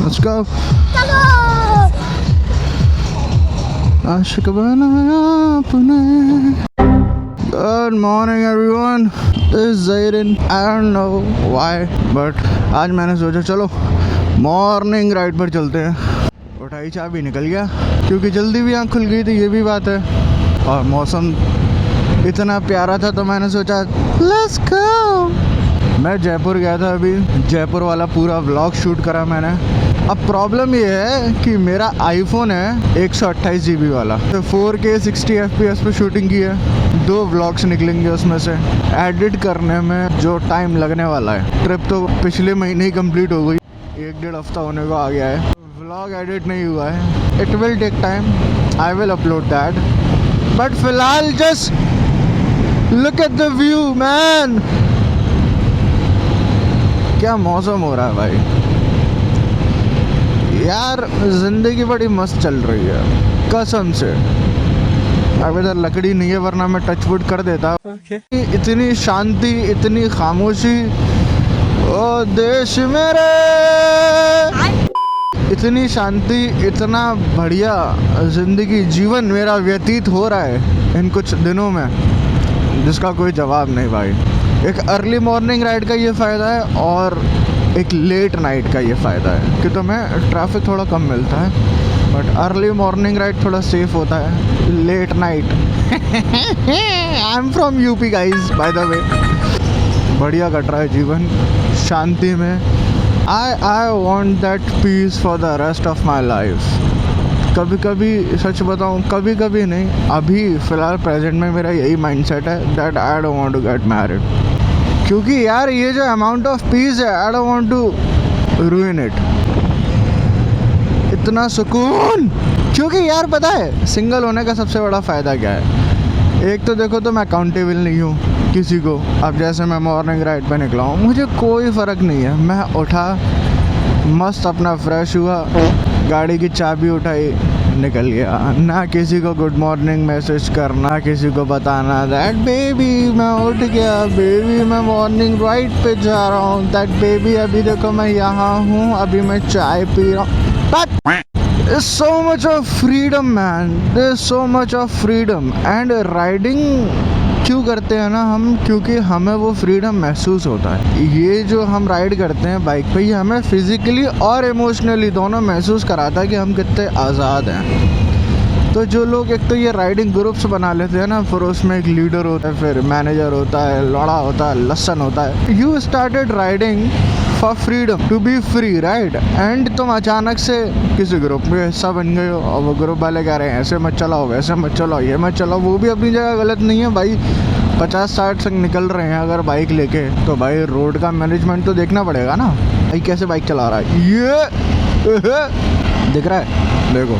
Let's go. आशिक बनाया अपने. Good morning everyone. This is Zaidin. I don't know why, but आज मैंने सोचा चलो मॉर्निंग राइड पर चलते हैं. उठाई चाबी निकल गया क्योंकि जल्दी भी आँख खुल गई थी, ये भी बात है. और मौसम इतना प्यारा था तो मैंने सोचा लेट्स गो. मैं जयपुर गया था अभी. जयपुर वाला पूरा व्लॉग शूट करा मैंने. अब प्रॉब्लम ये है कि मेरा आईफोन है 128 GB वाला, तो 4K 60 FPS पे शूटिंग की है. 2 व्लॉग्स निकलेंगे उसमें से. एडिट करने में जो टाइम लगने वाला है, ट्रिप तो पिछले महीने ही कंप्लीट हो गई, 1-1.5 हफ्ता होने को आ गया है. व्लॉग एडिट नहीं हुआ है. It will take time. I will upload that. But फिलहाल just look at the view man. क्या मौसम हो रहा है भाई यार. जिंदगी बड़ी मस्त चल रही है कसम से. अब इधर लकड़ी नहीं है वरना मैं टचवुड कर देता. इतनी शांति, इतनी खामोशी. ओ देश मेरे, इतनी शांति, इतना बढ़िया जिंदगी जीवन मेरा व्यतीत हो रहा है इन कुछ दिनों में जिसका कोई जवाब नहीं भाई. एक अर्ली मॉर्निंग राइड का ये फ़ायदा है और एक लेट नाइट का ये फ़ायदा है कि तुम्हें ट्रैफिक थोड़ा कम मिलता है. बट अर्ली मॉर्निंग राइड थोड़ा सेफ होता है. Late night I am from UP guys by the way. बढ़िया कट रहा है जीवन शांति में. I want that peace for the rest of my life. कभी कभी सच बताऊँ, कभी कभी नहीं, अभी फ़िलहाल प्रेजेंट में मेरा यही माइंडसेट है that I don't want to get married. क्योंकि यार ये जो अमाउंट ऑफ पीस है, I don't want to ruin it. इतना सुकून. क्योंकि यार पता है सिंगल होने का सबसे बड़ा फ़ायदा क्या है. एक तो देखो तो मैं अकाउंटेबल नहीं हूँ किसी को. अब जैसे मैं मॉर्निंग राइड पे निकला हूँ, मुझे कोई फ़र्क नहीं है. मैं उठा, मस्त अपना फ्रेश हुआ, गाड़ी की चाबी उठाई, निकल गया. ना किसी को गुड मॉर्निंग मैसेज करना, किसी को बताना दैट बेबी मैं उठ गया, बेबी मैं मॉर्निंग राइड पे जा रहा हूँ, दैट बेबी अभी देखो मैं यहाँ हूँ, अभी मैं चाय पी रहा हूँ. There's so much of freedom man. There's so much of freedom. And riding क्यों करते हैं ना हम, क्योंकि हमें वो फ्रीडम महसूस होता है. ये जो हम राइड करते हैं बाइक पे, ये हमें फिज़िकली और इमोशनली दोनों महसूस कराता है कि हम कितने आज़ाद हैं. तो जो लोग एक तो ये राइडिंग ग्रुप्स बना लेते हैं ना, फिर उसमें एक लीडर होता है, फिर मैनेजर होता है, लौड़ा होता है, लसन होता है. You started riding for freedom, to be free right. And तुम अचानक से किसी ग्रुप में हिस्सा बन गए हो और वो ग्रुप वाले कह रहे हैं ऐसे मत चलाओ, वैसे मत चलाओ, ये मत चलाओ. वो भी अपनी जगह गलत नहीं है भाई. 50-60 संग निकल रहे हैं अगर बाइक लेके, तो भाई रोड का मैनेजमेंट तो देखना पड़ेगा ना. भाई कैसे बाइक चला रहा है ये दिख रहा है, देखो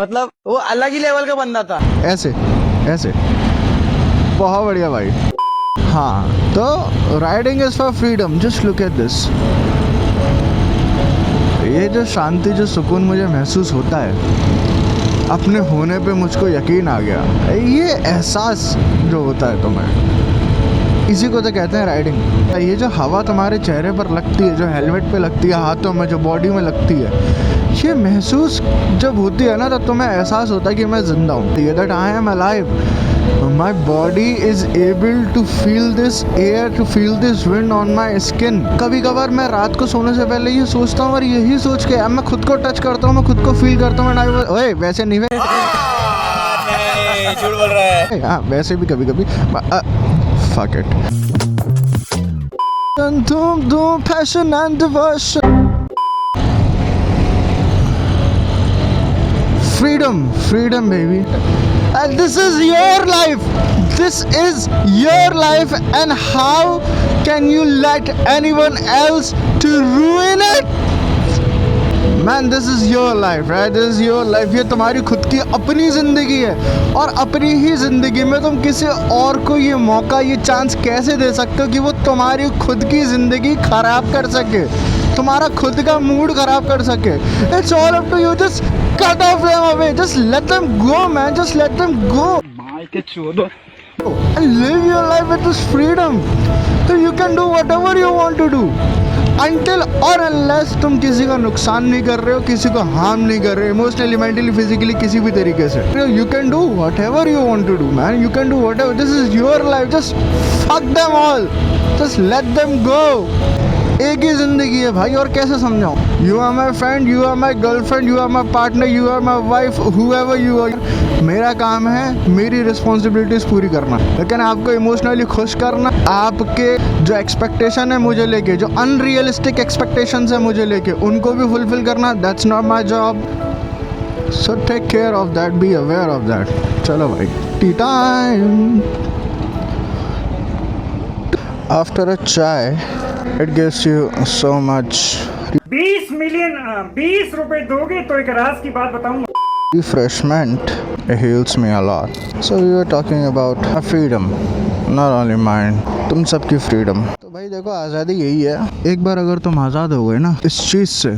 मतलब वो अलग ही लेवल का बंदा था. ऐसे ऐसे बहुत बढ़िया भाई. हाँ, तो riding is for freedom. Just look at this. ये जो शांति, जो सुकून मुझे महसूस होता है अपने होने पे, मुझको यकीन आ गया. ये एहसास जो होता है तुम्हें, इसी को तो कहते हैं राइडिंग. ये जो हवा तुम्हारे चेहरे पर लगती है, जो हेलमेट पे लगती है, हाथों में, जो बॉडी में लगती है, ये महसूस जब होती है ना, तब तुम्हें एहसास होता है कि मैं जिंदा हूँ. That I am alive. My body is able to feel this air, to feel this wind on my skin. कभी कभार मैं रात को सोने से पहले ये सोचता हूँ और यही सोच के अब मैं खुद को टच करता हूँ, मैं खुद को फील करता हूँ. ओए वैसे नहीं है, झूठ बोल रहा है. हाँ वैसे भी कभी कभी. Fuck it. Passion and devotion. Freedom baby. And this is your life. This is your life, and how can you let anyone else to ruin it? Man, this is your life, right? This is your life. ये तुम्हारी खुद की अपनी ज़िंदगी है और अपनी ही ज़िंदगी में तुम किसी और को ये मौका, ये चांस कैसे दे सकते हो कि वो तुम्हारी खुद की ज़िंदगी ख़राब कर सके, तुम्हारा खुद का मूड ख़राब कर सके. It's all up to you. Just cut off them away. Just let them go, man. Just let them go. And live your life with this freedom. So you can do whatever you want to do. Until और unless तुम किसी का नुकसान नहीं कर रहे हो, किसी को हार्म नहीं कर रहे, इमोशनली, मेंटली, फिजिकली, किसी भी तरीके से, you can do whatever you want to do man, you can do whatever, this is your life, just fuck them all, just let them go. एक ही जिंदगी है भाई, और कैसे समझाऊं? You are my friend, you are my girlfriend, you are my partner, you are my wife, whoever you are, मेरा काम है मेरी रिस्पॉन्सिबिलिटीज पूरी करना, लेकिन आपको इमोशनली खुश करना, आपके जो एक्सपेक्टेशन है मुझे लेके, जो अनरियलिस्टिक एक्सपेक्टेशंस है मुझे लेके, उनको भी फुलफिल करना, that's not my job. So take care of that, be aware of that. चलो भाई, टी टाइम। आफ्टर अ चाय it gives you so much 20 million 20 रुपए दोगे तो एक राज की बात बताऊंगा। refreshment. It heals me a lot. So we were talking about freedom, not only mine, तुम सबकी फ्रीडम। तो भाई देखो, आज़ादी यही है, एक बार अगर तुम आज़ाद हो गए ना इस चीज़ से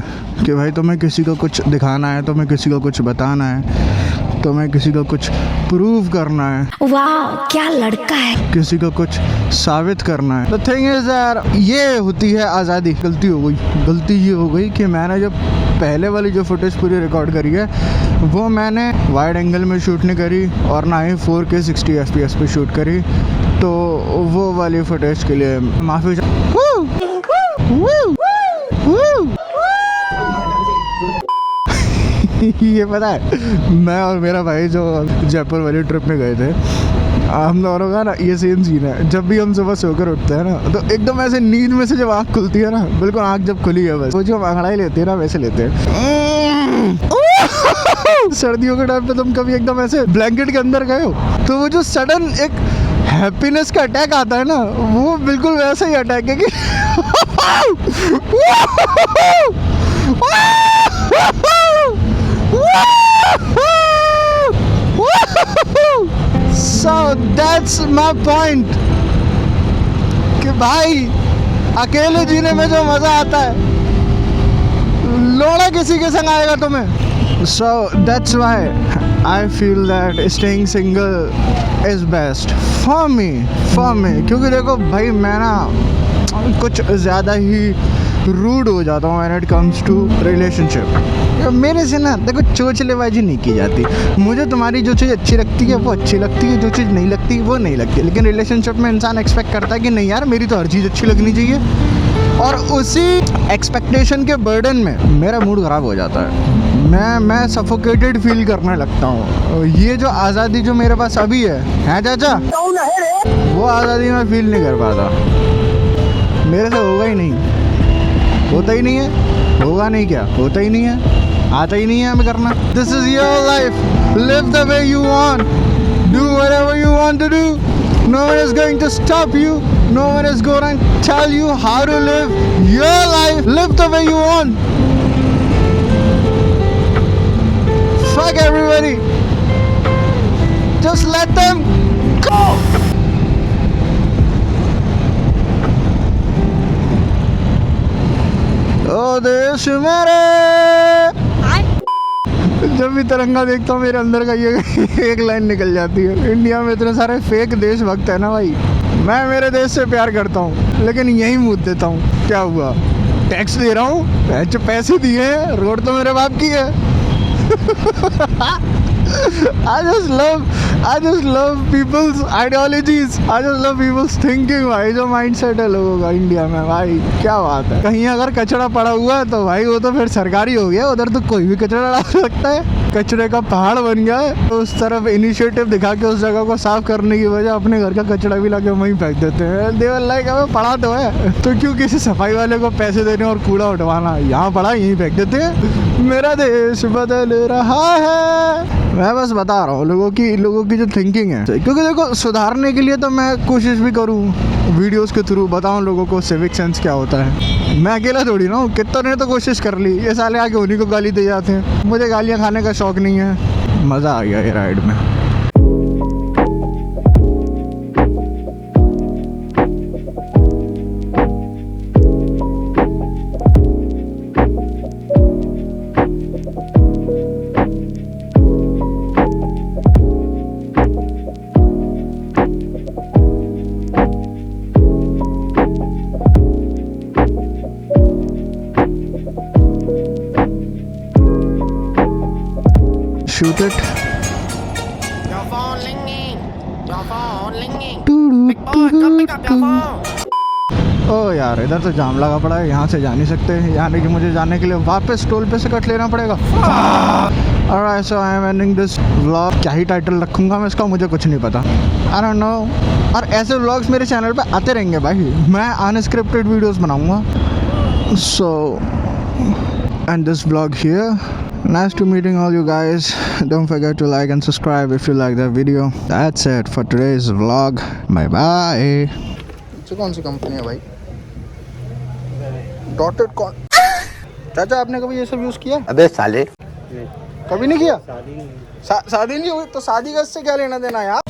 कि भाई तुम्हें किसी को कुछ दिखाना है, तुम्हें किसी को कुछ बताना है, तुम्हें किसी को कुछ प्रूव करना है, वाह क्या लड़का है, किसी को कुछ साबित करना है। द थिंग इज यार, ये होती है आज़ादी। गलती हो गई, गलती ये हो गई कि मैंने जब पहले वाली जो फुटेज पूरी रिकॉर्ड करी है वो मैंने वाइड एंगल में शूट नहीं करी और ना ही 4K 60 FPS पे शूट करी, तो वो वाली फुटेज के लिए माफ़ी ये पता है, मैं और मेरा भाई जो जयपुर वाली ट्रिप में गए थे, हम दोनों का ना ये सेम सीन है। जब भी हम सुबह सोकर उठते हैं ना, तो एकदम ऐसे नींद में से जब आँख खुलती है ना, बिल्कुल आँख जब खुली है बस, वो जो हम अंगड़ाई लेते हैं ना वैसे लेते हैं। सर्दियों के टाइम पे तुम कभी एकदम ऐसे ब्लैंकेट के अंदर गए हो, तो वो जो सडन एक हैप्पीनेस का अटैक आता है ना, वो बिल्कुल वैसा ही अटैक है कि So that's my point कि भाई अकेले जीने में जो मजा आता है, लोड़ा किसी के संग आएगा तुम्हें। So that's why I feel that staying single is best for me, क्योंकि देखो भाई, मैं ना कुछ ज़्यादा ही रूड हो जाता हूँ when it comes to relationship। मेरे से ना देखो चोचलेबाजी नहीं की जाती, मुझे तुम्हारी जो चीज़ अच्छी लगती है वो अच्छी लगती है, जो चीज़ नहीं लगती वो नहीं लगती, लेकिन रिलेशनशिप में इंसान एक्सपेक्ट करता है कि नहीं यार मेरी तो हर चीज़ अच्छी लगनी चाहिए, और उसी एक्सपेक्टेशन के बर्डन में मेरा मूड ख़राब हो जाता है, मैं सफोकेटेड फील करने लगता हूँ। ये जो आज़ादी जो मेरे पास अभी है चाचा, वो आज़ादी मैं फील नहीं कर पाता, मेरे से होगा ही नहीं, होता ही नहीं है, होगा नहीं क्या, होता ही नहीं है, आता ही नहीं है हमें करना। This is your life, live the way you want, do whatever you want to do, no one is going to stop you, no one is going to tell you how to live your life, live the way you want, fuck everybody, just let them go. ओ देश मेरे, जब भी तिरंगा देखता हूँ मेरे अंदर का ये एक लाइन निकल जाती है, इंडिया में इतने सारे फेक देशभक्त है ना भाई, मैं मेरे देश से प्यार करता हूँ लेकिन यही मुँह देता हूँ, क्या हुआ, टैक्स दे रहा हूँ, जो पैसे दिए हैं, रोड तो मेरे बाप की है। I just love people's ideologies. I just love people's thinking भाई, जो माइंडसेट है लोगों का इंडिया में भाई, क्या बात है। कहीं अगर कचरा पड़ा हुआ है तो भाई वो तो फिर सरकारी हो गया, उधर तो कोई भी कचरा डाल सकता है, कचरे का पहाड़ बन गया है, तो उस तरफ इनिशिएटिव दिखा के उस जगह को साफ करने की वजह अपने घर का कचरा भी लाके वहीं फेंक देते हैं। देवर लाइक हमें पड़ा तो है, तो क्यों किसी सफाई वाले को पैसे देने और कूड़ा उठवाना, यहाँ पड़ा यहीं फेंक देते हैं। मेरा देश बदल रहा है, मैं बस बता रहा हूँ लोगों की जो थिंकिंग है, क्योंकि देखो सुधारने के लिए तो मैं कोशिश भी करूँ वीडियोस के थ्रू, बताऊँ लोगों को सिविक सेंस क्या होता है, मैं अकेला थोड़ी ना हूँ, कितनों ने तो कोशिश कर ली, ये साले आके उन्हीं को गाली दे जाते हैं। मुझे गालियाँ खाने का शौक नहीं है, मज़ा आ गया ये राइड में। shoot it. Your phone ringing. Your phone ringing. Doo-doo, Big boy, come pick up your phone. ओ यार इधर तो जाम लगा पड़ा है, यहाँ से जा नहीं सकते, यानी कि मुझे जाने के लिए वापस टोल पे से कट लेना पड़ेगा। Alright, so I am ending this vlog. क्या ही टाइटल रखूँगा मैं इसका, मुझे कुछ नहीं पता। I don't know. और ऐसे व्लॉग्स मेरे चैनल पे आते रहेंगे भाई, मैं अनस्क्रिप्टेड वीडियोस बनाऊँगा। So end this vlog here. Nice to meeting all you guys. Don't forget to like and subscribe if you like that video. That's it for today's vlog. Bye bye. कौन सी company है भाई? Dotted कौन? चाचा आपने कभी ये सब use किया? अबे साले कभी नहीं किया? शादी नहीं हुई तो शादी का इससे क्या लेना देना यार?